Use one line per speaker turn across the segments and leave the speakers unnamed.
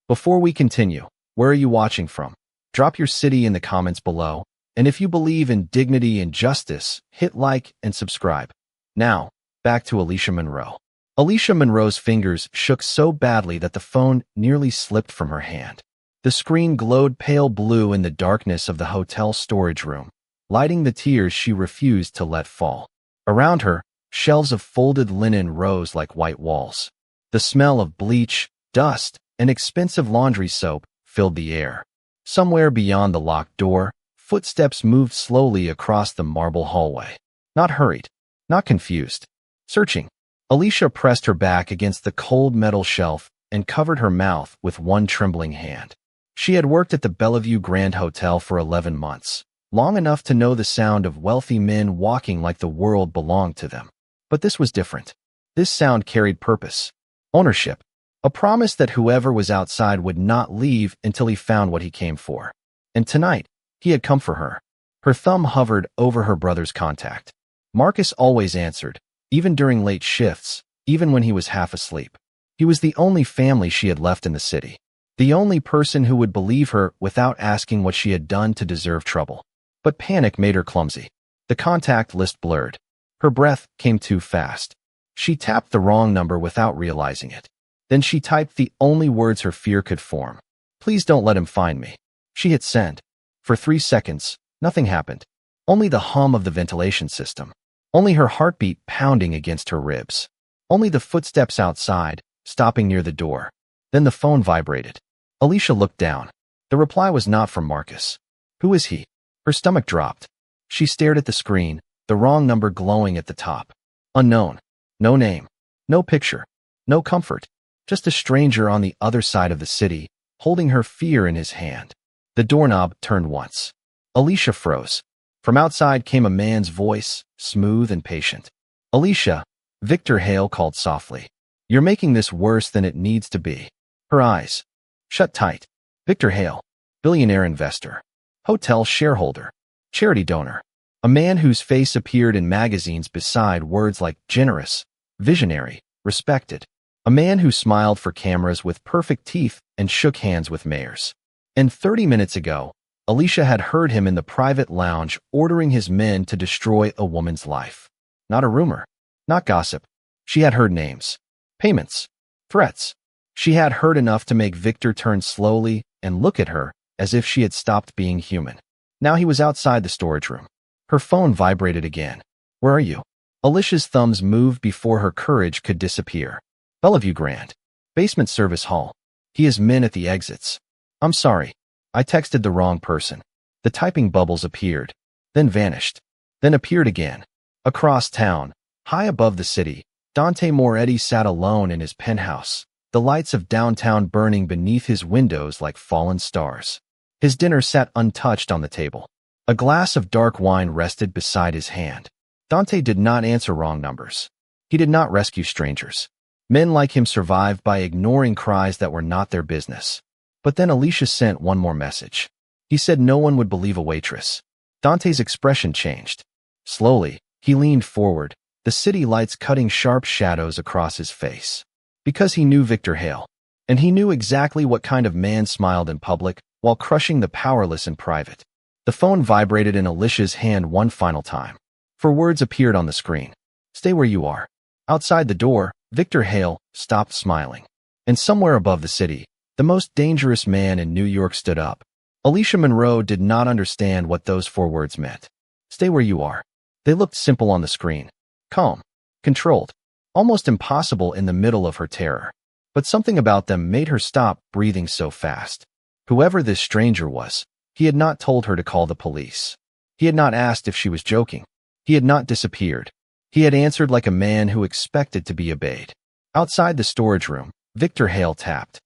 Before we continue, where are you watching from? Drop your city in the comments below, and if you believe in dignity and justice, hit like and subscribe. Now, back to Alicia Monroe. Alicia Monroe's fingers shook so badly that the phone nearly slipped from her hand. The screen glowed pale blue in the darkness of the hotel storage room, lighting the tears she refused to let fall. Around her, shelves of folded linen rose like white walls. The smell of bleach, dust, and expensive laundry soap filled the air. Somewhere beyond the locked door, footsteps moved slowly across the marble hallway. Not hurried, not confused. Searching. Alicia pressed her back against the cold metal shelf and covered her mouth with one trembling hand. She had worked at the Bellevue Grand Hotel for 11 months, long enough to know the sound of wealthy men walking like the world belonged to them. But this was different. This sound carried purpose, ownership, a promise that whoever was outside would not leave until he found what he came for. And tonight, he had come for her. Her thumb hovered over her brother's contact. Marcus always answered, even during late shifts, even when he was half asleep. He was the only family she had left in the city, the only person who would believe her without asking what she had done to deserve trouble. But panic made her clumsy. The contact list blurred. Her breath came too fast. She tapped the wrong number without realizing it. Then she typed the only words her fear could form. Please don't let him find me. She hit send. For 3 seconds, nothing happened. Only the hum of the ventilation system. Only her heartbeat pounding against her ribs. Only the footsteps outside, stopping near the door. Then the phone vibrated. Alicia looked down. The reply was not from Marcus. Who is he? Her stomach dropped. She stared at the screen, the wrong number glowing at the top. Unknown. No name. No picture. No comfort. Just a stranger on the other side of the city, holding her fear in his hand. The doorknob turned once. Alicia froze. From outside came a man's voice, smooth and patient. Alicia, Victor Hale called softly. You're making this worse than it needs to be. Her eyes shut tight. Victor Hale, billionaire investor, hotel shareholder, charity donor, a man whose face appeared in magazines beside words like generous, visionary, respected, a man who smiled for cameras with perfect teeth and shook hands with mayors. And 30 minutes ago, Alicia had heard him in the private lounge ordering his men to destroy a woman's life. Not a rumor, not gossip. She had heard names, payments, threats. She had heard enough to make Victor turn slowly and look at her as if she had stopped being human. Now he was outside the storage room. Her phone vibrated again. Where are you? Alicia's thumbs moved before her courage could disappear. Bellevue Grand. Basement service hall. He has men at the exits. I'm sorry. I texted the wrong person. The typing bubbles appeared, then vanished, then appeared again. Across town, high above the city, Dante Moretti sat alone in his penthouse, the lights of downtown burning beneath his windows like fallen stars. His dinner sat untouched on the table. A glass of dark wine rested beside his hand. Dante did not answer wrong numbers. He did not rescue strangers. Men like him survived by ignoring cries that were not their business. But then Alicia sent one more message. He said no one would believe a waitress. Dante's expression changed. Slowly, he leaned forward, the city lights cutting sharp shadows across his face. Because he knew Victor Hale. And he knew exactly what kind of man smiled in public while crushing the powerless in private. The phone vibrated in Alicia's hand one final time. 4 words appeared on the screen. Stay where you are. Outside the door, Victor Hale stopped smiling. And somewhere above the city, the most dangerous man in New York stood up. Alicia Monroe did not understand what those 4 words meant. Stay where you are. They looked simple on the screen. Calm. Controlled. Almost impossible in the middle of her terror. But something about them made her stop breathing so fast. Whoever this stranger was, he had not told her to call the police. He had not asked if she was joking. He had not disappeared. He had answered like a man who expected to be obeyed. Outside the storage room, Victor Hale tapped,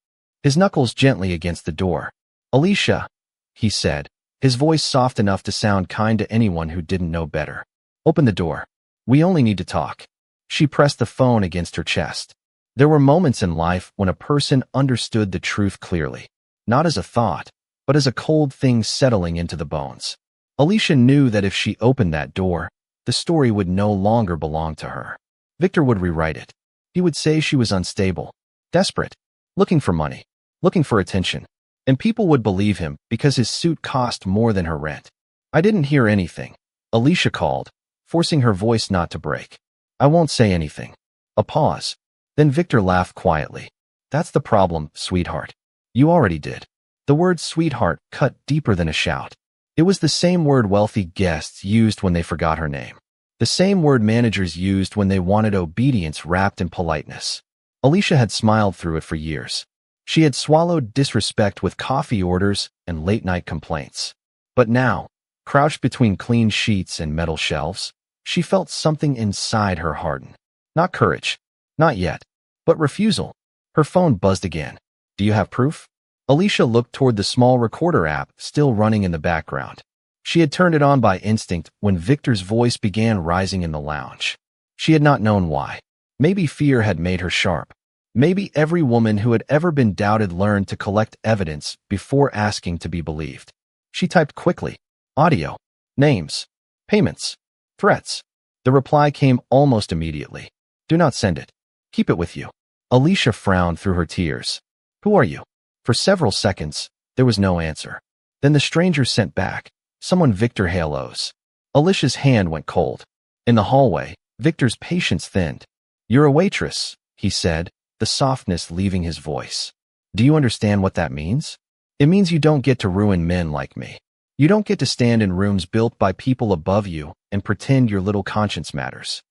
his knuckles gently against the door. Alicia, he said, his voice soft enough to sound kind to anyone who didn't know better. Open the door. We only need to talk. She pressed the phone against her chest. There were moments in life when a person understood the truth clearly, not as a thought, but as a cold thing settling into the bones. Alicia knew that if she opened that door, the story would no longer belong to her. Victor would rewrite it. He would say she was unstable, desperate, looking for money. looking for attention. And people would believe him because his suit cost more than her rent. I didn't hear anything. Alicia called, forcing her voice not to break. I won't say anything. A pause. Then Victor laughed quietly. That's the problem, sweetheart. You already did. The word sweetheart cut deeper than a shout. It was the same word wealthy guests used when they forgot her name. The same word managers used when they wanted obedience wrapped in politeness. Alicia had smiled through it for years. She had swallowed disrespect with coffee orders and late-night complaints. But now, crouched between clean sheets and metal shelves, she felt something inside her harden. Not courage. Not yet. But refusal. Her phone buzzed again. Do you have proof? Alicia looked toward the small recorder app still running in the background. She had turned it on by instinct when Victor's voice began rising in the lounge. She had not known why. Maybe fear had made her sharp. Maybe every woman who had ever been doubted learned to collect evidence before asking to be believed. She typed quickly. Audio. Names. Payments. Threats. The reply came almost immediately. Do not send it. Keep it with you. Alicia frowned through her tears. Who are you? For several seconds, there was no answer. Then the stranger sent back. Someone Victor Halos. Alicia's hand went cold. In the hallway, Victor's patience thinned. You're a waitress, he said, the softness leaving his voice. Do you understand what that means? It means you don't get to ruin men like me. You don't get to stand in rooms built by people above you and pretend your little conscience matters.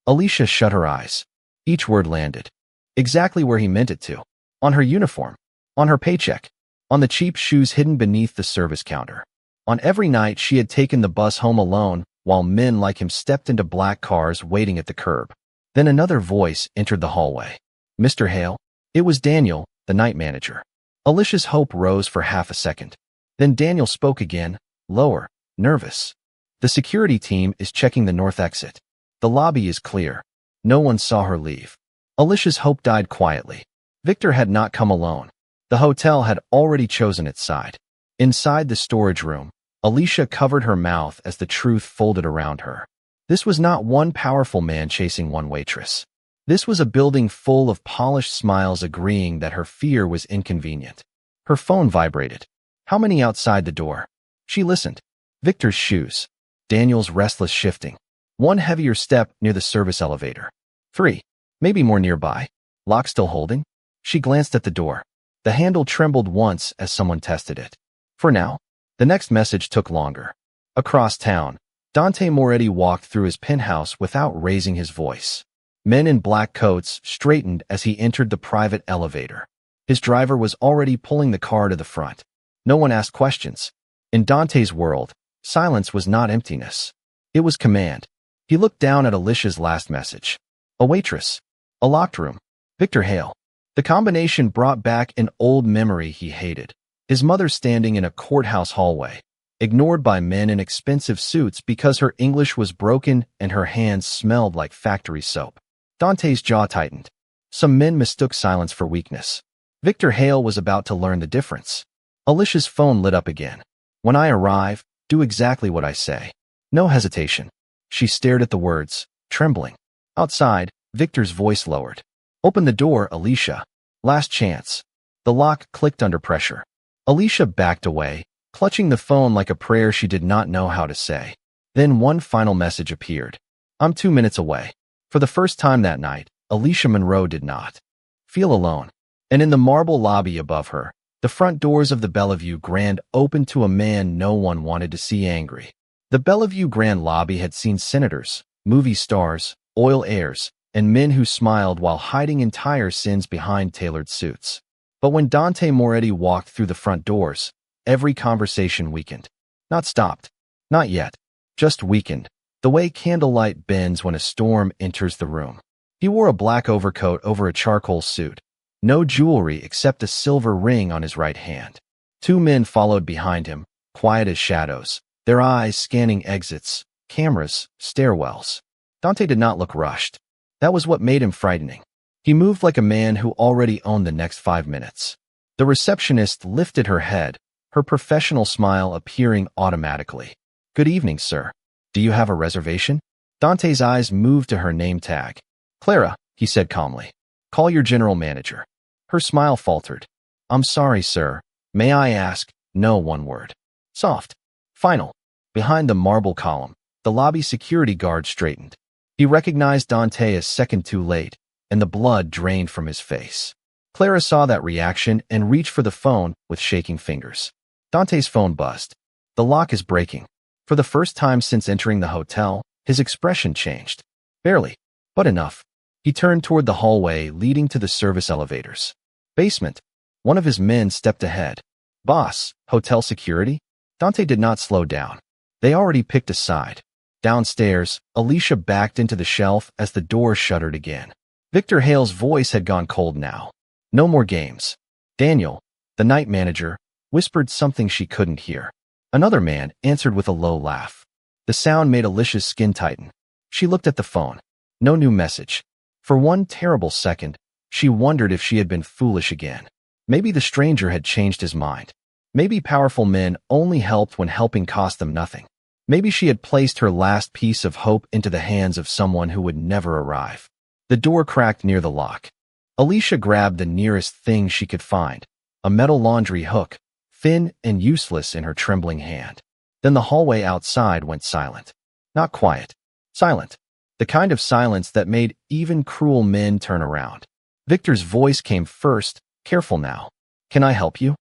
Alicia shut her eyes. Each word landed. Exactly where he meant it to. On her uniform. On her paycheck. On the cheap shoes hidden beneath the service counter. On every night she had taken the bus home alone while men like him stepped into black cars waiting at the curb. Then another voice entered the hallway. Mr. Hale? It was Daniel, the night manager. Alicia's hope rose for half a second. Then Daniel spoke again, lower, nervous. The security team is checking the north exit. The lobby is clear. No one saw her leave. Alicia's hope died quietly. Victor had not come alone. The hotel had already chosen its side. Inside the storage room, Alicia covered her mouth as the truth folded around her. This was not one powerful man chasing one waitress. This was a building full of polished smiles agreeing that her fear was inconvenient. Her phone vibrated. How many outside the door? She listened. Victor's shoes. Daniel's restless shifting. One heavier step near the service elevator. 3. Maybe more nearby. Lock still holding? She glanced at the door. The handle trembled once as someone tested it. For now. The next message took longer. Across town, Dante Moretti walked through his penthouse without raising his voice. Men in black coats straightened as he entered the private elevator. His driver was already pulling the car to the front. No one asked questions. In Dante's world, silence was not emptiness. It was command. He looked down at Alicia's last message. A waitress. A locked room. Victor Hale. The combination brought back an old memory he hated. His mother standing in a courthouse hallway, ignored by men in expensive suits because her English was broken and her hands smelled like factory soap. Dante's jaw tightened. Some men mistook silence for weakness. Victor Hale was about to learn the difference. Alicia's phone lit up again. When I arrive, do exactly what I say. No hesitation. She stared at the words, trembling. Outside, Victor's voice lowered. Open the door, Alicia. Last chance. The lock clicked under pressure. Alicia backed away, clutching the phone like a prayer she did not know how to say. Then one final message appeared. I'm 2 minutes away. For the first time that night, Alicia Monroe did not feel alone. And in the marble lobby above her, the front doors of the Bellevue Grand opened to a man no one wanted to see angry. The Bellevue Grand lobby had seen senators, movie stars, oil heirs, and men who smiled while hiding entire sins behind tailored suits. But when Dante Moretti walked through the front doors, every conversation weakened. Not stopped. Not yet. Just weakened. The way candlelight bends when a storm enters the room. He wore a black overcoat over a charcoal suit. No jewelry except a silver ring on his right hand. 2 men followed behind him, quiet as shadows, their eyes scanning exits, cameras, stairwells. Dante did not look rushed. That was what made him frightening. He moved like a man who already owned the next 5 minutes. The receptionist lifted her head, her professional smile appearing automatically. Good evening, sir. Do you have a reservation? Dante's eyes moved to her name tag. Clara, he said calmly. Call your general manager. Her smile faltered. I'm sorry, sir. May I ask? No, one word. Soft. Final. Behind the marble column, the lobby security guard straightened. He recognized Dante a second too late, and the blood drained from his face. Clara saw that reaction and reached for the phone with shaking fingers. Dante's phone buzzed. The lock is breaking. For the first time since entering the hotel, his expression changed. Barely, but enough. He turned toward the hallway leading to the service elevators. Basement. One of his men stepped ahead. Boss, hotel security? Dante did not slow down. They already picked a side. Downstairs, Alicia backed into the shelf as the door shuttered again. Victor Hale's voice had gone cold now. No more games. Daniel, the night manager, whispered something she couldn't hear. Another man answered with a low laugh. The sound made Alicia's skin tighten. She looked at the phone. No new message. For one terrible second, she wondered if she had been foolish again. Maybe the stranger had changed his mind. Maybe powerful men only helped when helping cost them nothing. Maybe she had placed her last piece of hope into the hands of someone who would never arrive. The door cracked near the lock. Alicia grabbed the nearest thing she could find, a metal laundry hook, thin and useless in her trembling hand. Then the hallway outside went silent. Not quiet. Silent. The kind of silence that made even cruel men turn around. Victor's voice came first. Careful now. Can I help you?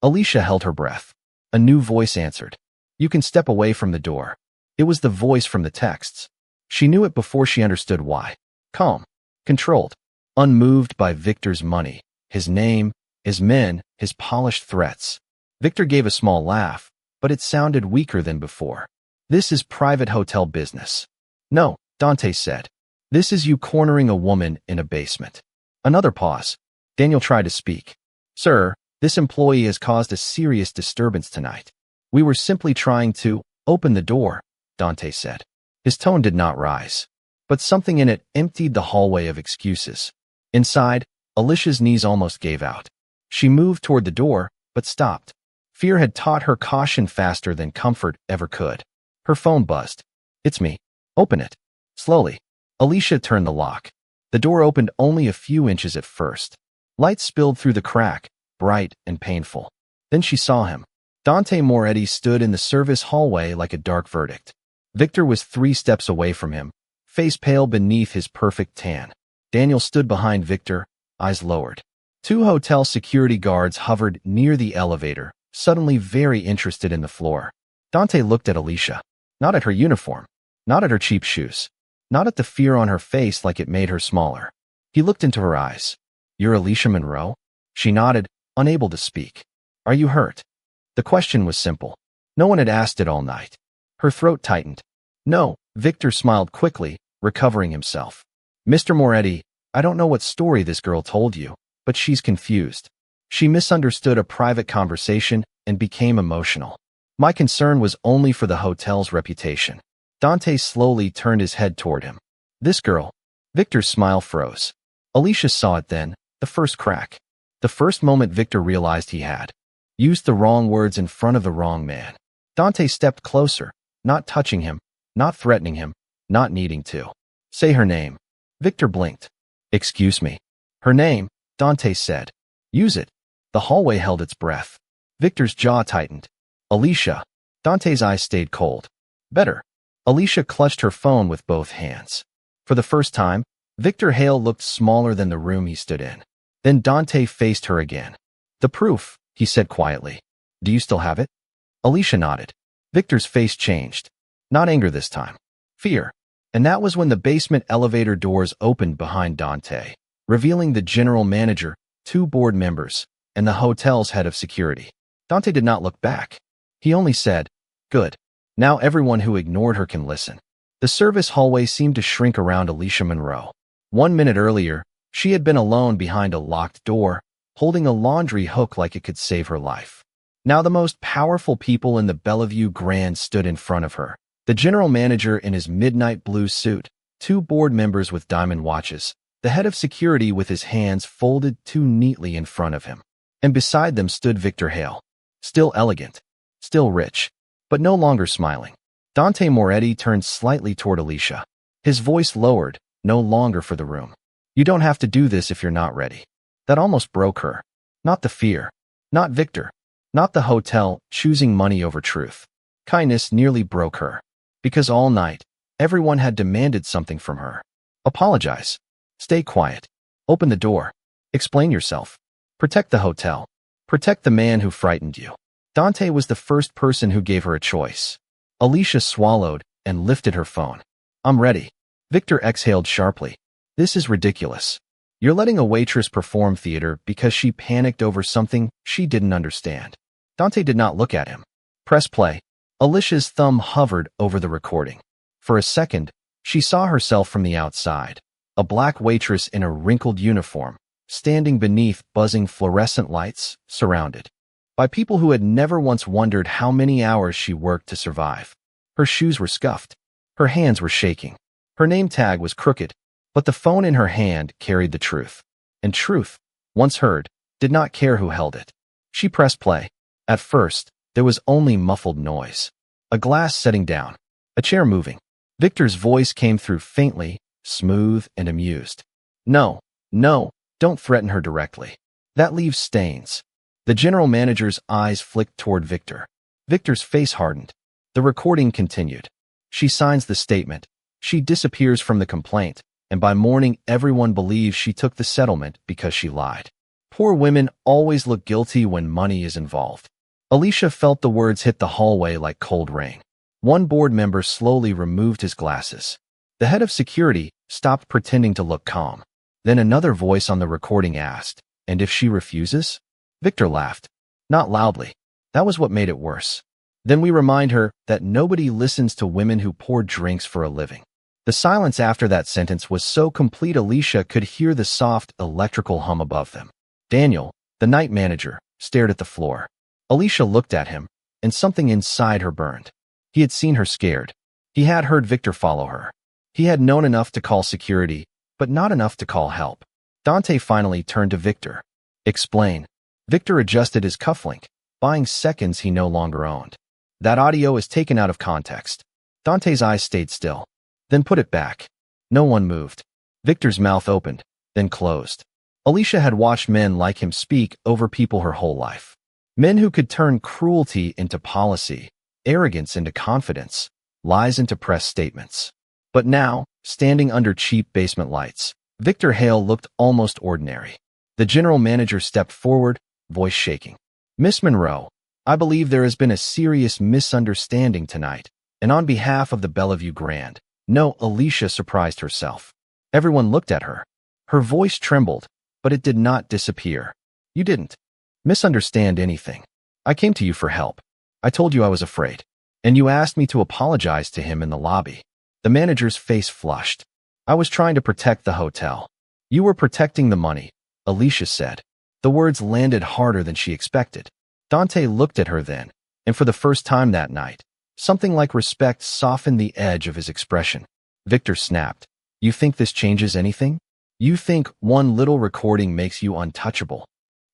Alicia held her breath. A new voice answered. You can step away from the door. It was the voice from the texts. She knew it before she understood why. Calm. Controlled. Unmoved by Victor's money, his name, his men, his polished threats. Victor gave a small laugh, but it sounded weaker than before. This is private hotel business. No, Dante said. This is you cornering a woman in a basement. Another pause. Daniel tried to speak. Sir, this employee has caused a serious disturbance tonight. We were simply trying to open the door, Dante said. His tone did not rise, but something in it emptied the hallway of excuses. Inside, Alicia's knees almost gave out. She moved toward the door, but stopped. Fear had taught her caution faster than comfort ever could. Her phone buzzed. It's me. Open it. Slowly. Alicia turned the lock. The door opened only a few inches at first. Light spilled through the crack, bright and painful. Then she saw him. Dante Moretti stood in the service hallway like a dark verdict. Victor was 3 steps away from him, face pale beneath his perfect tan. Daniel stood behind Victor, eyes lowered. 2 hotel security guards hovered near the elevator, suddenly very interested in the floor. Dante looked at Alicia. Not at her uniform. Not at her cheap shoes. Not at the fear on her face like it made her smaller. He looked into her eyes. You're Alicia Monroe? She nodded, unable to speak. Are you hurt? The question was simple. No one had asked it all night. Her throat tightened. No, Victor smiled quickly, recovering himself. Mr. Moretti, I don't know what story this girl told you, but she's confused. She misunderstood a private conversation and became emotional. My concern was only for the hotel's reputation. Dante slowly turned his head toward him. This girl. Victor's smile froze. Alicia saw it then, the first crack. The first moment Victor realized he had used the wrong words in front of the wrong man. Dante stepped closer, not touching him, not threatening him, not needing to. Say her name. Victor blinked. Excuse me. Her name, Dante said. Use it. The hallway held its breath. Victor's jaw tightened. Alicia. Dante's eyes stayed cold. Better. Alicia clutched her phone with both hands. For the first time, Victor Hale looked smaller than the room he stood in. Then Dante faced her again. The proof, he said quietly. Do you still have it? Alicia nodded. Victor's face changed. Not anger this time. Fear. And that was when the basement elevator doors opened behind Dante, revealing the general manager, 2 board members, and the hotel's head of security. Dante did not look back. He only said, Good. Now everyone who ignored her can listen. The service hallway seemed to shrink around Alicia Monroe. 1 minute earlier, she had been alone behind a locked door, holding a laundry hook like it could save her life. Now the most powerful people in the Bellevue Grand stood in front of her. The general manager in his midnight blue suit, 2 board members with diamond watches, the head of security with his hands folded too neatly in front of him. And beside them stood Victor Hale. Still elegant. Still rich. But no longer smiling. Dante Moretti turned slightly toward Alicia. His voice lowered, no longer for the room. You don't have to do this if you're not ready. That almost broke her. Not the fear. Not Victor. Not the hotel choosing money over truth. Kindness nearly broke her. Because all night, everyone had demanded something from her. Apologize. Stay quiet. Open the door. Explain yourself. Protect the hotel. Protect the man who frightened you. Dante was the first person who gave her a choice. Alicia swallowed and lifted her phone. I'm ready. Victor exhaled sharply. This is ridiculous. You're letting a waitress perform theater because she panicked over something she didn't understand. Dante did not look at him. Press play. Alicia's thumb hovered over the recording. For a second, she saw herself from the outside. A black waitress in a wrinkled uniform, standing beneath buzzing fluorescent lights, surrounded by people who had never once wondered how many hours she worked to survive. Her shoes were scuffed. Her hands were shaking. Her name tag was crooked, but the phone in her hand carried the truth. And truth, once heard, did not care who held it. She pressed play. At first, there was only muffled noise. A glass setting down. A chair moving. Victor's voice came through faintly, smooth and amused. No, don't threaten her directly. That leaves stains. The general manager's eyes flicked toward Victor. Victor's face hardened. The recording continued. She signs the statement. She disappears from the complaint, and by morning everyone believes she took the settlement because she lied. Poor women always look guilty when money is involved. Alicia felt the words hit the hallway like cold rain. One board member slowly removed his glasses. The head of security stopped pretending to look calm. Then another voice on the recording asked, "And if she refuses?" Victor laughed. Not loudly. That was what made it worse. Then we remind her that nobody listens to women who pour drinks for a living. The silence after that sentence was so complete Alicia could hear the soft electrical hum above them. Daniel, the night manager, stared at the floor. Alicia looked at him, and something inside her burned. He had seen her scared. He had heard Victor follow her. He had known enough to call security, but not enough to call help. Dante finally turned to Victor. Explain. Victor adjusted his cufflink, buying seconds he no longer owned. That audio is taken out of context. Dante's eyes stayed still. Then put it back. No one moved. Victor's mouth opened, then closed. Alicia had watched men like him speak over people her whole life. Men who could turn cruelty into policy, arrogance into confidence, lies into press statements. But now, standing under cheap basement lights, Victor Hale looked almost ordinary. The general manager stepped forward, voice shaking. Miss Monroe, I believe there has been a serious misunderstanding tonight, and on behalf of the Bellevue Grand. No, Alicia surprised herself. Everyone looked at her. Her voice trembled, but it did not disappear. You didn't misunderstand anything. I came to you for help. I told you I was afraid, and you asked me to apologize to him in the lobby. The manager's face flushed. I was trying to protect the hotel. You were protecting the money, Alicia said. The words landed harder than she expected. Dante looked at her then, and for the first time that night, something like respect softened the edge of his expression. Victor snapped. You think this changes anything? You think one little recording makes you untouchable?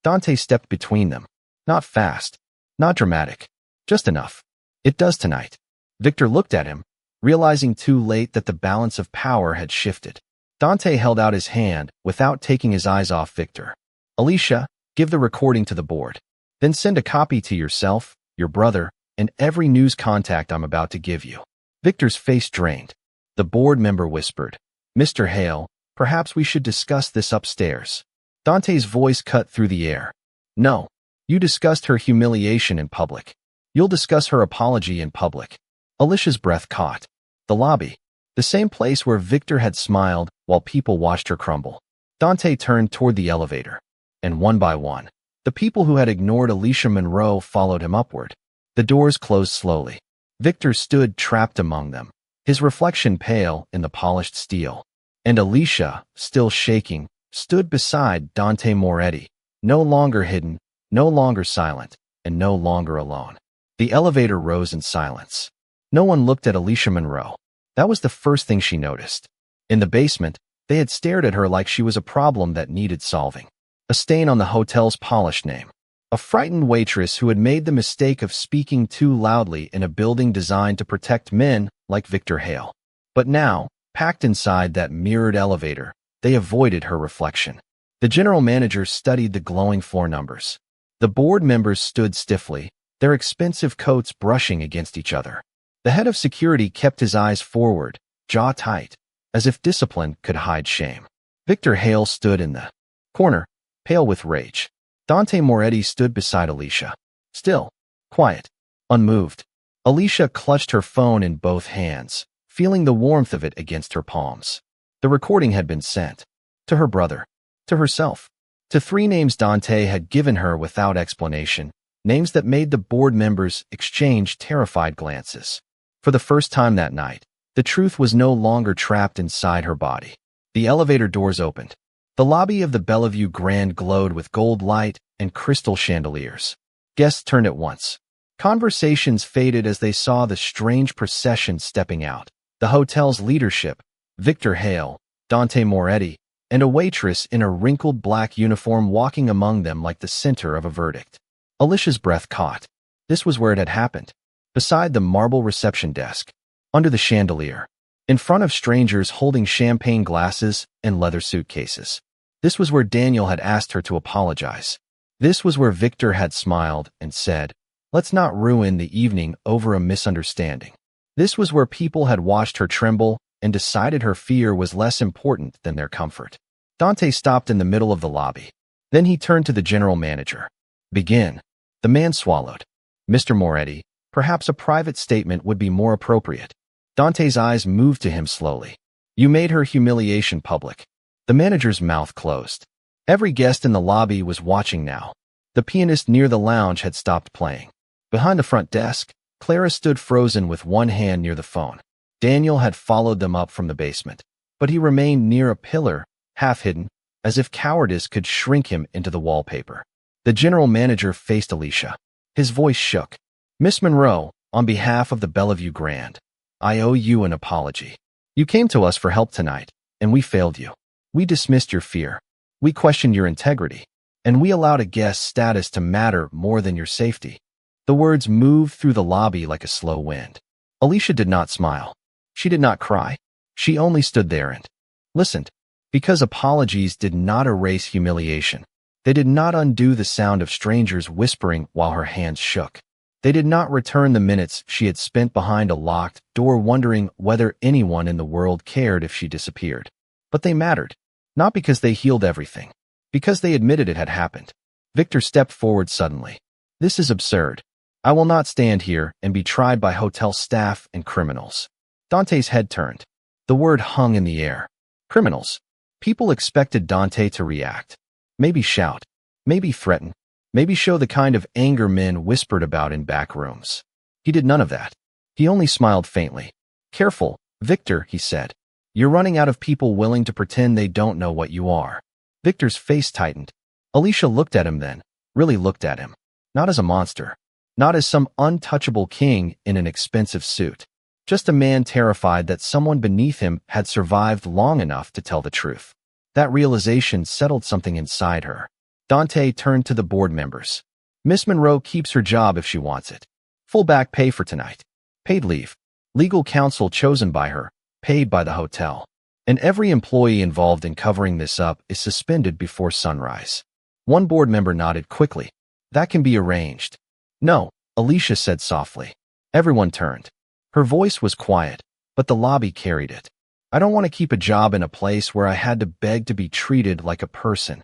Dante stepped between them. Not fast. Not dramatic. Just enough. It does tonight. Victor looked at him, realizing too late that the balance of power had shifted. Dante held out his hand without taking his eyes off Victor. Alicia, give the recording to the board. Then send a copy to yourself, your brother, and every news contact I'm about to give you. Victor's face drained. The board member whispered, Mr. Hale, perhaps we should discuss this upstairs. Dante's voice cut through the air. No. You discussed her humiliation in public. You'll discuss her apology in public. Alicia's breath caught. The lobby. The same place where Victor had smiled while people watched her crumble. Dante turned toward the elevator. And one by one, the people who had ignored Alicia Monroe followed him upward. The doors closed slowly. Victor stood trapped among them, his reflection pale in the polished steel. And Alicia, still shaking, stood beside Dante Moretti, no longer hidden, no longer silent, and no longer alone. The elevator rose in silence. No one looked at Alicia Monroe. That was the first thing she noticed. In the basement, they had stared at her like she was a problem that needed solving. A stain on the hotel's polished name. A frightened waitress who had made the mistake of speaking too loudly in a building designed to protect men like Victor Hale. But now, packed inside that mirrored elevator, they avoided her reflection. The general manager studied the glowing floor numbers. The board members stood stiffly, their expensive coats brushing against each other. The head of security kept his eyes forward, jaw tight, as if discipline could hide shame. Victor Hale stood in the corner, pale with rage. Dante Moretti stood beside Alicia. Still, quiet, unmoved. Alicia clutched her phone in both hands, feeling the warmth of it against her palms. The recording had been sent. To her brother. To herself. To 3 names Dante had given her without explanation, names that made the board members exchange terrified glances. For the first time that night, the truth was no longer trapped inside her body. The elevator doors opened. The lobby of the Bellevue Grand glowed with gold light and crystal chandeliers. Guests turned at once. Conversations faded as they saw the strange procession stepping out. The hotel's leadership, Victor Hale, Dante Moretti, and a waitress in a wrinkled black uniform walking among them like the center of a verdict. Alicia's breath caught. This was where it had happened. Beside the marble reception desk. Under the chandelier. In front of strangers holding champagne glasses and leather suitcases. This was where Daniel had asked her to apologize. This was where Victor had smiled and said, "Let's not ruin the evening over a misunderstanding." This was where people had watched her tremble and decided her fear was less important than their comfort. Dante stopped in the middle of the lobby. Then he turned to the general manager. "Begin." The man swallowed. "Mr. Moretti, perhaps a private statement would be more appropriate." Dante's eyes moved to him slowly. "You made her humiliation public." The manager's mouth closed. Every guest in the lobby was watching now. The pianist near the lounge had stopped playing. Behind the front desk, Clara stood frozen with one hand near the phone. Daniel had followed them up from the basement, but he remained near a pillar, half hidden, as if cowardice could shrink him into the wallpaper. The general manager faced Alicia. His voice shook. "Miss Monroe, on behalf of the Bellevue Grand, I owe you an apology. You came to us for help tonight, and we failed you. We dismissed your fear. We questioned your integrity, and we allowed a guest's status to matter more than your safety." The words moved through the lobby like a slow wind. Alicia did not smile. She did not cry. She only stood there and listened. Because apologies did not erase humiliation. They did not undo the sound of strangers whispering while her hands shook. They did not return the minutes she had spent behind a locked door wondering whether anyone in the world cared if she disappeared. But they mattered. Not because they healed everything. Because they admitted it had happened. Victor stepped forward suddenly. "This is absurd. I will not stand here and be tried by hotel staff and criminals." Dante's head turned. The word hung in the air. Criminals. People expected Dante to react. Maybe shout. Maybe threaten. Maybe show the kind of anger men whispered about in back rooms. He did none of that. He only smiled faintly. "Careful, Victor," he said. "You're running out of people willing to pretend they don't know what you are." Victor's face tightened. Alicia looked at him then, really looked at him. Not as a monster. Not as some untouchable king in an expensive suit. Just a man terrified that someone beneath him had survived long enough to tell the truth. That realization settled something inside her. Dante turned to the board members. "Miss Monroe keeps her job if she wants it. Full back pay for tonight. Paid leave. Legal counsel chosen by her. Paid by the hotel. And every employee involved in covering this up is suspended before sunrise." One board member nodded quickly. "That can be arranged." "No," Alicia said softly. Everyone turned. Her voice was quiet, but the lobby carried it. "I don't want to keep a job in a place where I had to beg to be treated like a person."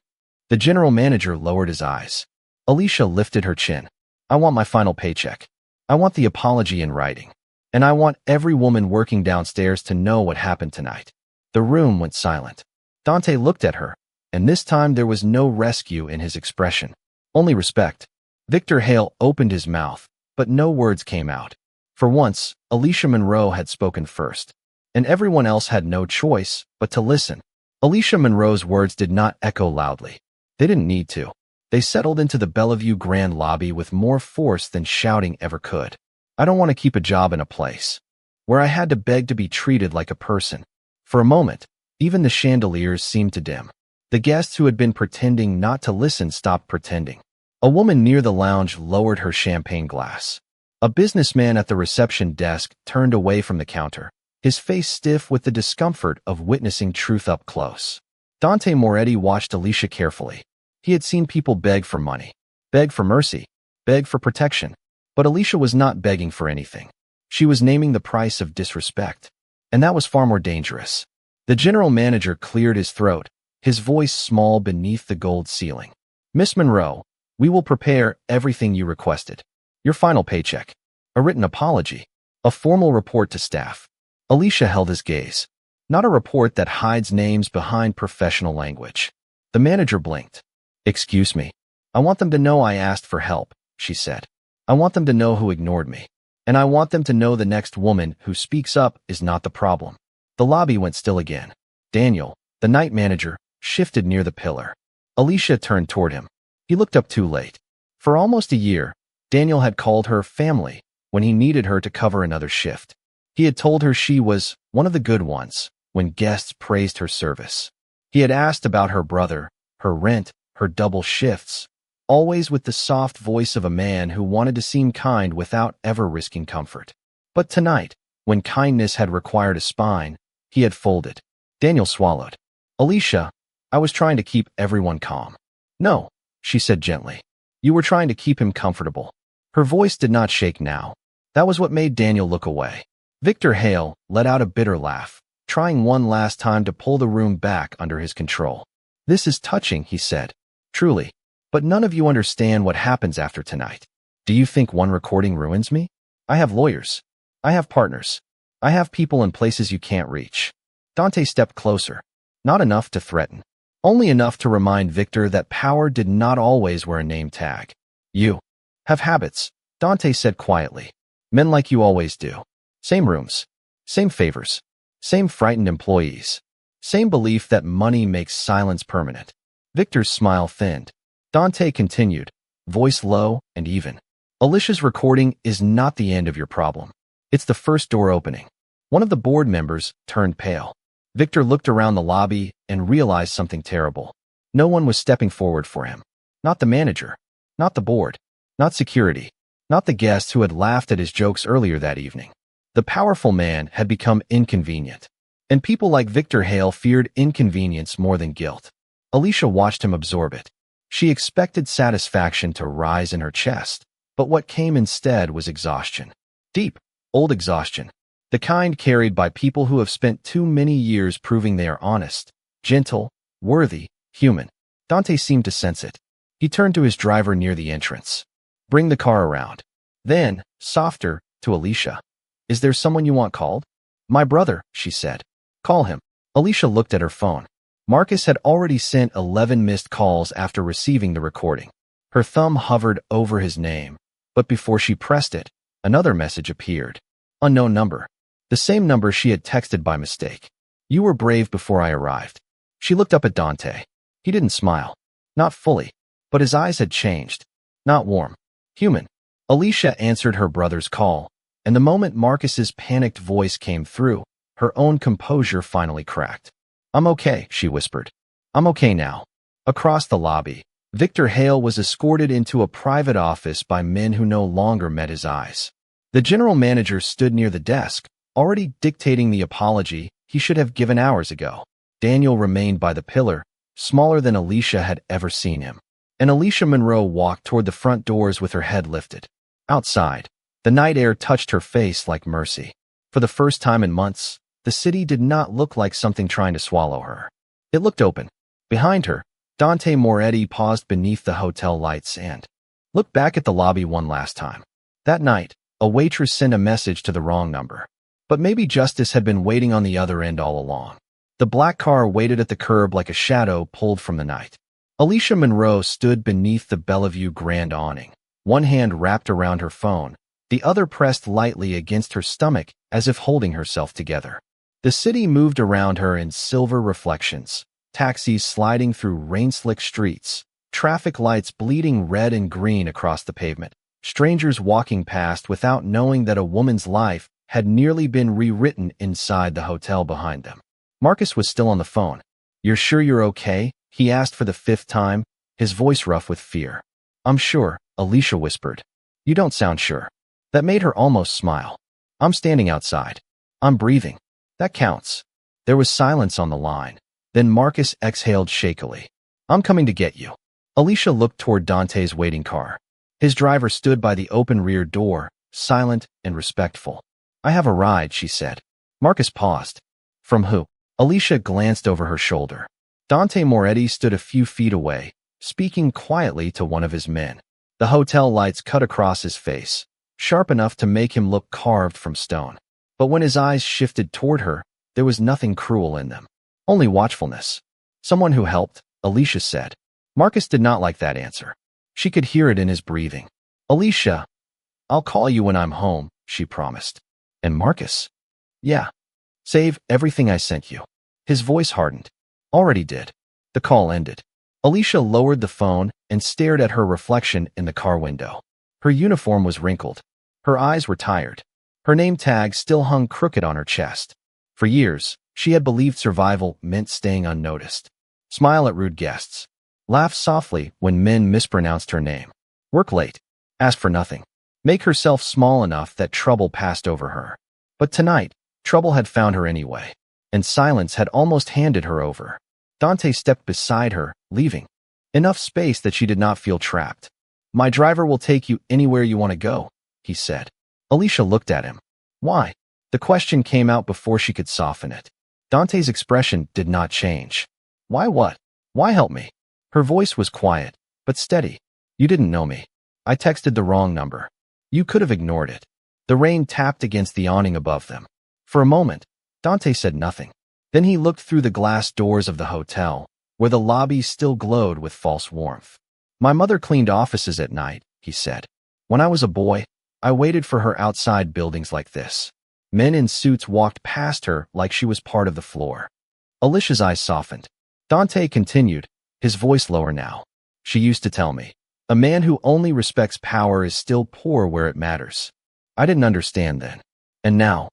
The general manager lowered his eyes. Alicia lifted her chin. "I want my final paycheck. I want the apology in writing. And I want every woman working downstairs to know what happened tonight." The room went silent. Dante looked at her, and this time there was no rescue in his expression. Only respect. Victor Hale opened his mouth, but no words came out. For once, Alicia Monroe had spoken first, and everyone else had no choice but to listen. Alicia Monroe's words did not echo loudly. They didn't need to. They settled into the Bellevue Grand lobby with more force than shouting ever could. "I don't want to keep a job in a place where I had to beg to be treated like a person." For a moment, even the chandeliers seemed to dim. The guests who had been pretending not to listen stopped pretending. A woman near the lounge lowered her champagne glass. A businessman at the reception desk turned away from the counter, his face stiff with the discomfort of witnessing truth up close. Dante Moretti watched Alicia carefully. He had seen people beg for money, beg for mercy, beg for protection. But Alicia was not begging for anything. She was naming the price of disrespect. And that was far more dangerous. The general manager cleared his throat, his voice small beneath the gold ceiling. Miss Monroe, we will prepare everything you requested. Your final paycheck, a written apology, a formal report to staff. Alicia held his gaze. Not a report that hides names behind professional language. The manager blinked. Excuse me. I want them to know I asked for help, she said. I want them to know who ignored me. And I want them to know the next woman who speaks up is not the problem. The lobby went still again. Daniel, the night manager, shifted near the pillar. Alicia turned toward him. He looked up too late. For almost a year, Daniel had called her family when he needed her to cover another shift. He had told her she was one of the good ones when guests praised her service. He had asked about her brother, her rent, her double shifts, always with the soft voice of a man who wanted to seem kind without ever risking comfort. But tonight, when kindness had required a spine, he had folded. Daniel swallowed. Alicia, I was trying to keep everyone calm. No, she said gently. You were trying to keep him comfortable. Her voice did not shake now. That was what made Daniel look away. Victor Hale let out a bitter laugh, trying one last time to pull the room back under his control. This is touching, he said. Truly. But none of you understand what happens after tonight. Do you think one recording ruins me? I have lawyers. I have partners. I have people in places you can't reach. Dante stepped closer. Not enough to threaten. Only enough to remind Victor that power did not always wear a name tag. You have habits, Dante said quietly. Men like you always do. Same rooms. Same favors. Same frightened employees. Same belief that money makes silence permanent. Victor's smile thinned. Dante continued, voice low and even. Alicia's recording is not the end of your problem. It's the first door opening. One of the board members turned pale. Victor looked around the lobby and realized something terrible. No one was stepping forward for him. Not the manager. Not the board. Not security. Not the guests who had laughed at his jokes earlier that evening. The powerful man had become inconvenient. And people like Victor Hale feared inconvenience more than guilt. Alicia watched him absorb it. She expected satisfaction to rise in her chest, but what came instead was exhaustion. Deep, old exhaustion. The kind carried by people who have spent too many years proving they are honest, gentle, worthy, human. Dante seemed to sense it. He turned to his driver near the entrance. Bring the car around. Then, softer, to Alicia. Is there someone you want called? My brother, she said. Call him. Alicia looked at her phone. Marcus had already sent 11 missed calls after receiving the recording. Her thumb hovered over his name, but before she pressed it, another message appeared. Unknown number. The same number she had texted by mistake. You were brave before I arrived. She looked up at Dante. He didn't smile. Not fully, but his eyes had changed. Not warm. Human. Alicia answered her brother's call, and the moment Marcus's panicked voice came through, her own composure finally cracked. I'm okay, she whispered. I'm okay now. Across the lobby, Victor Hale was escorted into a private office by men who no longer met his eyes. The general manager stood near the desk, already dictating the apology he should have given hours ago. Daniel remained by the pillar, smaller than Alicia had ever seen him. And Alicia Monroe walked toward the front doors with her head lifted. Outside, the night air touched her face like mercy. For the first time in months, the city did not look like something trying to swallow her. It looked open. Behind her, Dante Moretti paused beneath the hotel lights and looked back at the lobby one last time. That night, a waitress sent a message to the wrong number. But maybe justice had been waiting on the other end all along. The black car waited at the curb like a shadow pulled from the night. Alicia Monroe stood beneath the Bellevue Grand awning, one hand wrapped around her phone, the other pressed lightly against her stomach as if holding herself together. The city moved around her in silver reflections, taxis sliding through rain-slick streets, traffic lights bleeding red and green across the pavement, strangers walking past without knowing that a woman's life had nearly been rewritten inside the hotel behind them. Marcus was still on the phone. You're sure you're okay? He asked for the 5th time, his voice rough with fear. I'm sure, Alicia whispered. You don't sound sure. That made her almost smile. I'm standing outside. I'm breathing. That counts. There was silence on the line. Then Marcus exhaled shakily. I'm coming to get you. Alicia looked toward Dante's waiting car. His driver stood by the open rear door, silent and respectful. I have a ride, she said. Marcus paused. From who? Alicia glanced over her shoulder. Dante Moretti stood a few feet away, speaking quietly to one of his men. The hotel lights cut across his face, sharp enough to make him look carved from stone. But when his eyes shifted toward her, there was nothing cruel in them. Only watchfulness. Someone who helped, Alicia said. Marcus did not like that answer. She could hear it in his breathing. Alicia, I'll call you when I'm home, she promised. And Marcus? Yeah. Save everything I sent you. His voice hardened. Already did. The call ended. Alicia lowered the phone and stared at her reflection in the car window. Her uniform was wrinkled. Her eyes were tired. Her name tag still hung crooked on her chest. For years, she had believed survival meant staying unnoticed. Smile at rude guests. Laugh softly when men mispronounced her name. Work late. Ask for nothing. Make herself small enough that trouble passed over her. But tonight, trouble had found her anyway, and silence had almost handed her over. Dante stepped beside her, leaving enough space that she did not feel trapped. My driver will take you anywhere you want to go, he said. Alicia looked at him. Why? The question came out before she could soften it. Dante's expression did not change. Why what? Why help me? Her voice was quiet, but steady. You didn't know me. I texted the wrong number. You could have ignored it. The rain tapped against the awning above them. For a moment, Dante said nothing. Then he looked through the glass doors of the hotel, where the lobby still glowed with false warmth. My mother cleaned offices at night, he said. When I was a boy, I waited for her outside buildings like this. Men in suits walked past her like she was part of the floor. Alicia's eyes softened. Dante continued, his voice lower now. She used to tell me, a man who only respects power is still poor where it matters. I didn't understand then. And now?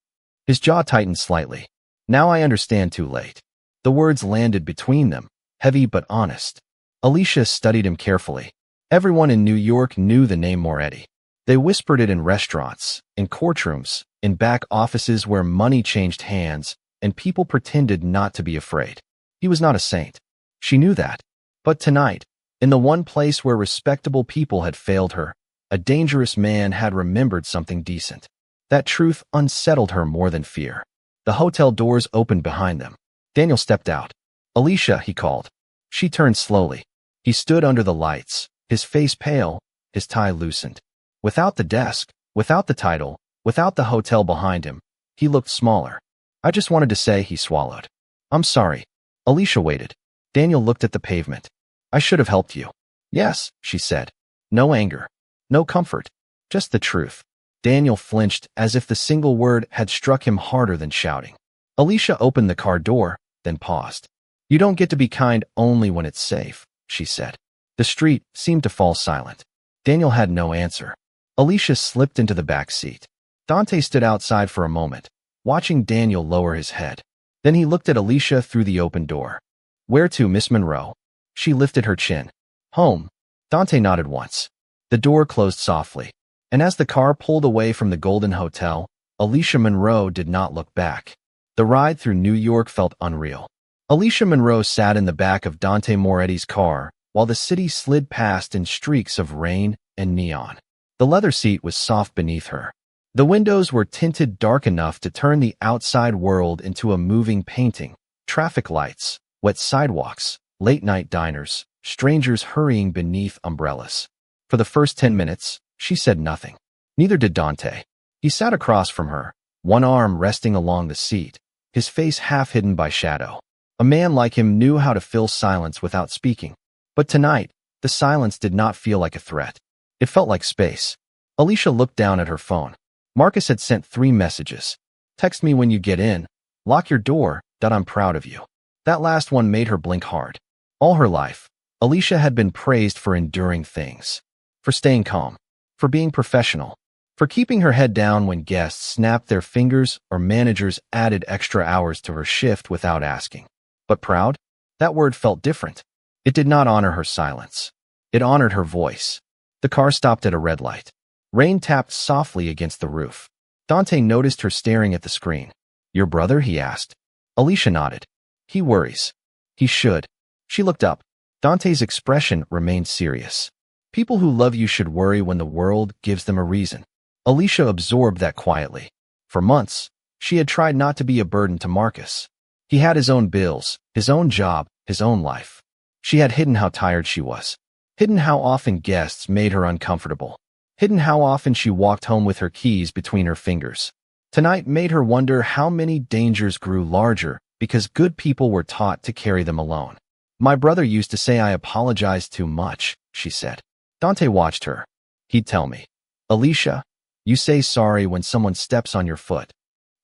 His jaw tightened slightly. Now I understand too late. The words landed between them, heavy but honest. Alicia studied him carefully. Everyone in New York knew the name Moretti. They whispered it in restaurants, in courtrooms, in back offices where money changed hands, and people pretended not to be afraid. He was not a saint. She knew that. But tonight, in the one place where respectable people had failed her, a dangerous man had remembered something decent. That truth unsettled her more than fear. The hotel doors opened behind them. Daniel stepped out. Alicia, he called. She turned slowly. He stood under the lights, his face pale, his tie loosened. Without the desk, without the title, without the hotel behind him, he looked smaller. I just wanted to say, he swallowed. I'm sorry. Alicia waited. Daniel looked at the pavement. I should have helped you. Yes, she said. No anger. No comfort. Just the truth. Daniel flinched as if the single word had struck him harder than shouting. Alicia opened the car door, then paused. You don't get to be kind only when it's safe, she said. The street seemed to fall silent. Daniel had no answer. Alicia slipped into the back seat. Dante stood outside for a moment, watching Daniel lower his head. Then he looked at Alicia through the open door. Where to, Miss Monroe? She lifted her chin. Home. Dante nodded once. The door closed softly, and as the car pulled away from the Golden Hotel, Alicia Monroe did not look back. The ride through New York felt unreal. Alicia Monroe sat in the back of Dante Moretti's car while the city slid past in streaks of rain and neon. The leather seat was soft beneath her. The windows were tinted dark enough to turn the outside world into a moving painting. Traffic lights, wet sidewalks, late-night diners, strangers hurrying beneath umbrellas. For the first 10 minutes, she said nothing. Neither did Dante. He sat across from her, one arm resting along the seat, his face half hidden by shadow. A man like him knew how to fill silence without speaking. But tonight, the silence did not feel like a threat. It felt like space. Alicia looked down at her phone. Marcus had sent 3 messages. Text me when you get in. Lock your door. I'm proud of you. That last one made her blink hard. All her life, Alicia had been praised for enduring things. For staying calm. For being professional. For keeping her head down when guests snapped their fingers or managers added extra hours to her shift without asking. But proud? That word felt different. It did not honor her silence. It honored her voice. The car stopped at a red light. Rain tapped softly against the roof. Dante noticed her staring at the screen. Your brother? He asked. Alicia nodded. He worries. He should. She looked up. Dante's expression remained serious. People who love you should worry when the world gives them a reason. Alicia absorbed that quietly. For months, she had tried not to be a burden to Marcus. He had his own bills, his own job, his own life. She had hidden how tired she was. Hidden how often guests made her uncomfortable. Hidden how often she walked home with her keys between her fingers. Tonight made her wonder how many dangers grew larger because good people were taught to carry them alone. My brother used to say I apologized too much, she said. Dante watched her. He'd tell me, Alicia, you say sorry when someone steps on your foot.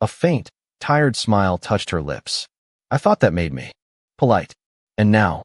A faint, tired smile touched her lips. I thought that made me polite. And now,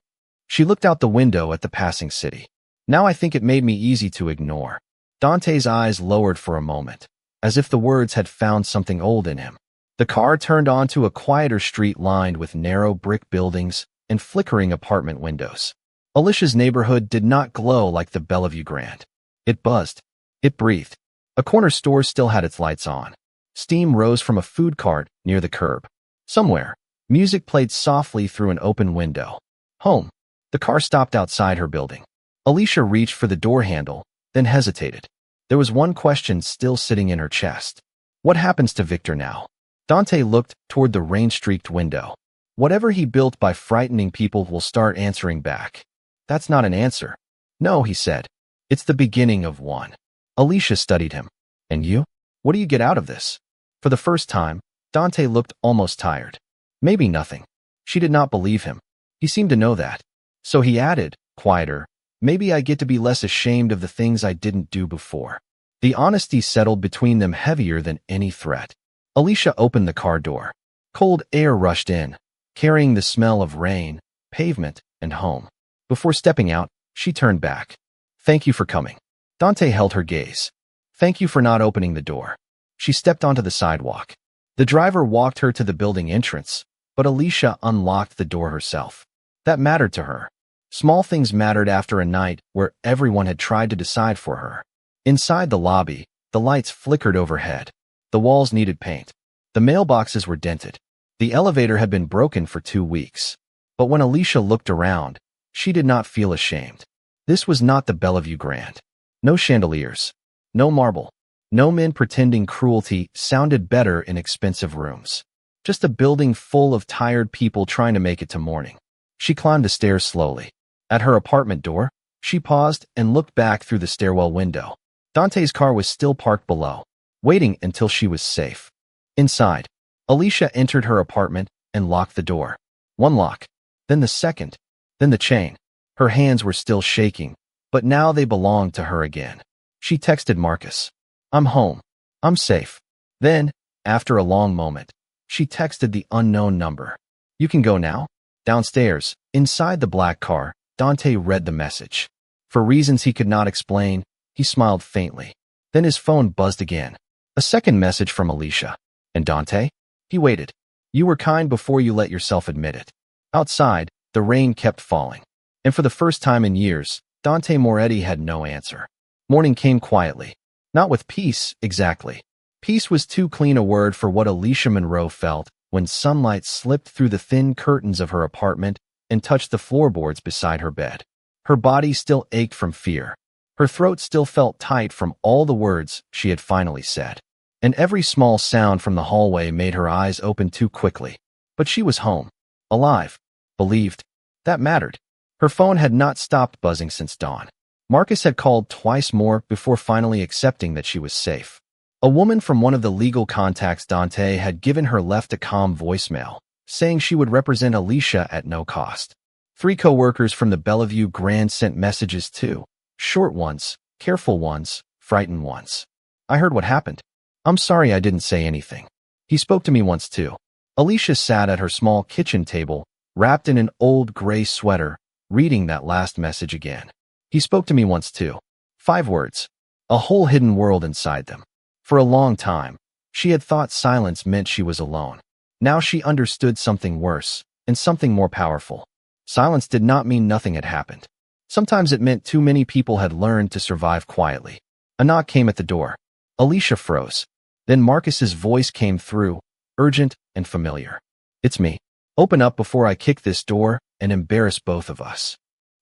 she looked out the window at the passing city. Now I think it made me easy to ignore. Dante's eyes lowered for a moment, as if the words had found something old in him. The car turned onto a quieter street lined with narrow brick buildings and flickering apartment windows. Alicia's neighborhood did not glow like the Bellevue Grand. It buzzed. It breathed. A corner store still had its lights on. Steam rose from a food cart near the curb. Somewhere, music played softly through an open window. Home. The car stopped outside her building. Alicia reached for the door handle, then hesitated. There was one question still sitting in her chest. What happens to Victor now? Dante looked toward the rain-streaked window. Whatever he built by frightening people will start answering back. That's not an answer. No, he said. It's the beginning of one. Alicia studied him. And you? What do you get out of this? For the first time, Dante looked almost tired. Maybe nothing. She did not believe him. He seemed to know that. So he added, quieter, maybe I get to be less ashamed of the things I didn't do before. The honesty settled between them heavier than any threat. Alicia opened the car door. Cold air rushed in, carrying the smell of rain, pavement, and home. Before stepping out, she turned back. Thank you for coming. Dante held her gaze. Thank you for not opening the door. She stepped onto the sidewalk. The driver walked her to the building entrance, but Alicia unlocked the door herself. That mattered to her. Small things mattered after a night where everyone had tried to decide for her. Inside the lobby, the lights flickered overhead. The walls needed paint. The mailboxes were dented. The elevator had been broken for 2 weeks. But when Alicia looked around, she did not feel ashamed. This was not the Bellevue Grand. No chandeliers. No marble. No men pretending cruelty sounded better in expensive rooms. Just a building full of tired people trying to make it to morning. She climbed the stairs slowly. At her apartment door, she paused and looked back through the stairwell window. Dante's car was still parked below, waiting until she was safe. Inside, Alicia entered her apartment and locked the door. One lock, then the second, then the chain. Her hands were still shaking, but now they belonged to her again. She texted Marcus. I'm home. I'm safe. Then, after a long moment, she texted the unknown number. You can go now? Downstairs, inside the black car, Dante read the message. For reasons he could not explain, he smiled faintly. Then his phone buzzed again. A second message from Alicia. And Dante? He waited. You were kind before you let yourself admit it. Outside, the rain kept falling. And for the first time in years, Dante Moretti had no answer. Morning came quietly. Not with peace, exactly. Peace was too clean a word for what Alicia Monroe felt when sunlight slipped through the thin curtains of her apartment and touched the floorboards beside her bed. Her body still ached from fear. Her throat still felt tight from all the words she had finally said. And every small sound from the hallway made her eyes open too quickly. But she was home. Alive. Believed. That mattered. Her phone had not stopped buzzing since dawn. Marcus had called twice more before finally accepting that she was safe. A woman from one of the legal contacts Dante had given her left a calm voicemail, saying she would represent Alicia at no cost. 3 co-workers from the Bellevue Grand sent messages too. Short ones, careful ones, frightened ones. I heard what happened. I'm sorry I didn't say anything. He spoke to me once too. Alicia sat at her small kitchen table, wrapped in an old gray sweater, reading that last message again. He spoke to me once too. 5 words. A whole hidden world inside them. For a long time, she had thought silence meant she was alone. Now she understood something worse, and something more powerful. Silence did not mean nothing had happened. Sometimes it meant too many people had learned to survive quietly. A knock came at the door. Alicia froze. Then Marcus's voice came through, urgent and familiar. It's me. Open up before I kick this door and embarrass both of us.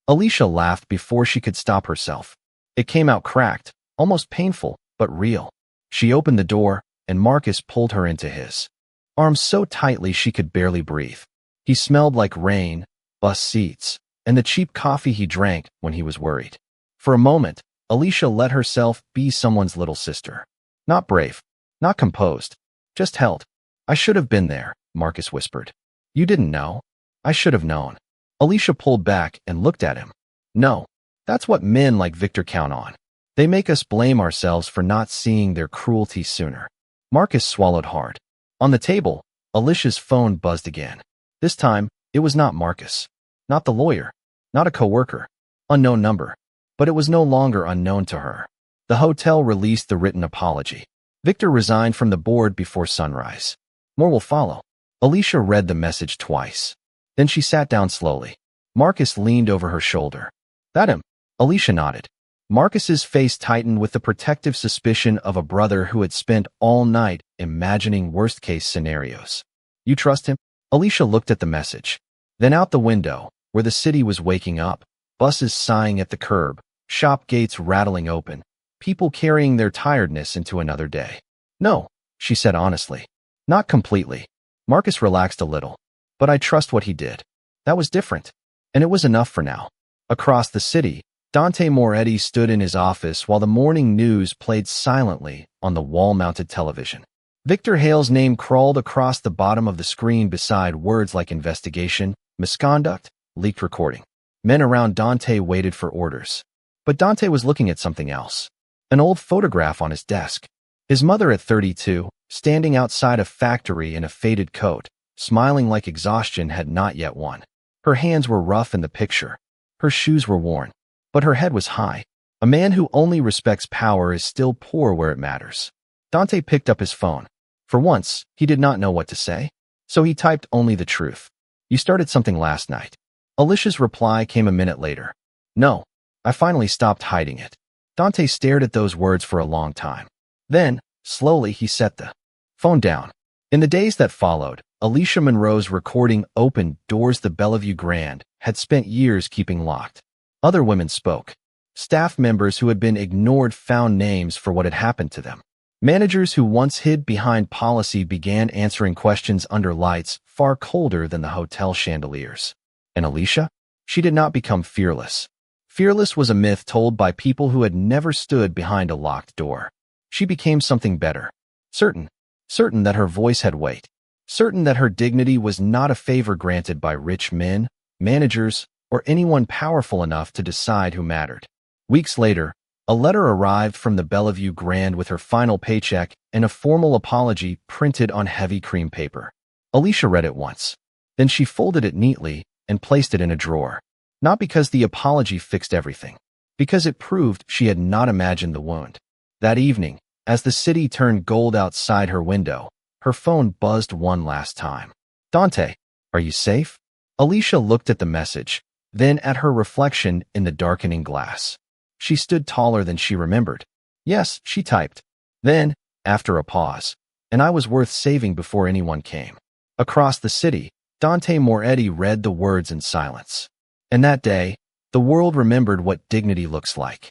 Alicia laughed before she could stop herself. It came out cracked, almost painful, but real. She opened the door, and Marcus pulled her into his arms so tightly she could barely breathe. He smelled like rain, bus seats, and the cheap coffee he drank when he was worried. For a moment, Alicia let herself be someone's little sister. Not brave, not composed, just held. I should have been there, Marcus whispered. You didn't know. I should have known. Alicia pulled back and looked at him. No, that's what men like Victor count on. They make us blame ourselves for not seeing their cruelty sooner. Marcus swallowed hard. On the table, Alicia's phone buzzed again. This time, it was not Marcus. Not the lawyer. Not a coworker. Unknown number. But it was no longer unknown to her. The hotel released the written apology. Victor resigned from the board before sunrise. More will follow. Alicia read the message twice. Then she sat down slowly. Marcus leaned over her shoulder. That him? Alicia nodded. Marcus's face tightened with the protective suspicion of a brother who had spent all night imagining worst-case scenarios. You trust him? Alicia looked at the message. Then out the window, where the city was waking up, buses sighing at the curb, shop gates rattling open, people carrying their tiredness into another day. No, she said honestly. Not completely. Marcus relaxed a little. But I trust what he did. That was different. And it was enough for now. Across the city, Dante Moretti stood in his office while the morning news played silently on the wall-mounted television. Victor Hale's name crawled across the bottom of the screen beside words like investigation, misconduct, leaked recording. Men around Dante waited for orders. But Dante was looking at something else. An old photograph on his desk. His mother at 32, standing outside a factory in a faded coat, smiling like exhaustion had not yet won. Her hands were rough in the picture. Her shoes were worn. But her head was high. A man who only respects power is still poor where it matters. Dante picked up his phone. For once, he did not know what to say. So he typed only the truth. You started something last night. Alicia's reply came a minute later. No, I finally stopped hiding it. Dante stared at those words for a long time. Then, slowly, he set the phone down. In the days that followed, Alicia Monroe's recording opened doors the Bellevue Grand had spent years keeping locked. Other women spoke. Staff members who had been ignored found names for what had happened to them. Managers who once hid behind policy began answering questions under lights far colder than the hotel chandeliers. And Alicia? She did not become fearless. Fearless was a myth told by people who had never stood behind a locked door. She became something better. Certain that her voice had weight. Certain that her dignity was not a favor granted by rich men, managers, or anyone powerful enough to decide who mattered. Weeks later, a letter arrived from the Bellevue Grand with her final paycheck and a formal apology printed on heavy cream paper. Alicia read it once. Then she folded it neatly and placed it in a drawer. Not because the apology fixed everything, because it proved she had not imagined the wound. That evening, as the city turned gold outside her window, her phone buzzed one last time. Dante, are you safe? Alicia looked at the message, then at her reflection in the darkening glass. She stood taller than she remembered. Yes, she typed. Then, after a pause, and I was worth saving before anyone came. Across the city, Dante Moretti read the words in silence. And that day, the world remembered what dignity looks like.